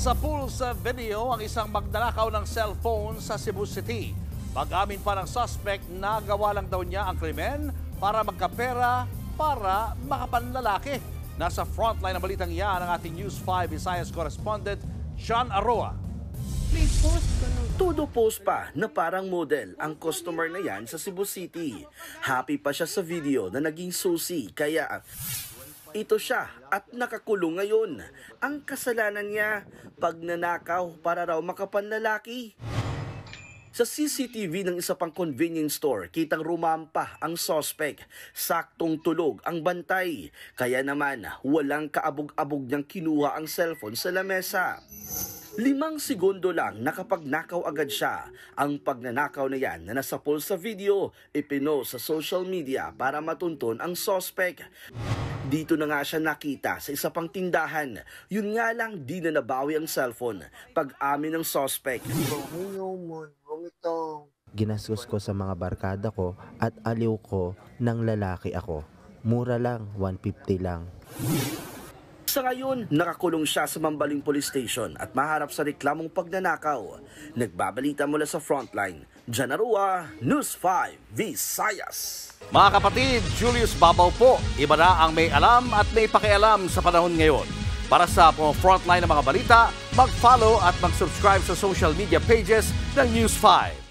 Nasa pulse video ang isang magnanakaw ng cellphone sa Cebu City. Pag-amin pa ng suspect na gawa lang daw niya ang krimen para magkapera para makapanlalaki. Nasa frontline ng balitang yan ang ating News 5 Visayas correspondent John Aroa. Todo post pa na parang model ang customer na yan sa Cebu City. Happy pa siya sa video na naging susi kaya ito siya at nakakulong ngayon. Ang kasalanan niya, pagnanakaw para raw makapanlalaki. Sa CCTV ng isa pang convenience store, kitang rumampa ang suspect. Saktong tulog ang bantay. Kaya naman, walang kaabog-abog niyang kinuha ang cellphone sa lamesa. 5 segundo lang nakapagnakaw agad siya. Ang pagnanakaw na yan na nasa pulse sa video, ipinost sa social media para matunton ang suspect. Dito na nga siya nakita sa isa pang tindahan. Yun nga lang di na nabawi ang cellphone. Pag-amin ng suspect. Ginastos ko sa mga barkada ko at aliw ko ng lalaki ako. Mura lang, 150 lang. Sa ngayon, nakakulong siya sa Mambaling Police Station at maharap sa reklamong pagnanakaw. Nagbabalita mula sa frontline, John Aroa, News 5 Visayas. Mga kapatid, Julius Babaw po. Iba na ang may alam at may pakialam sa panahon ngayon. Para sa frontline ng mga balita, mag-follow at mag-subscribe sa social media pages ng News 5.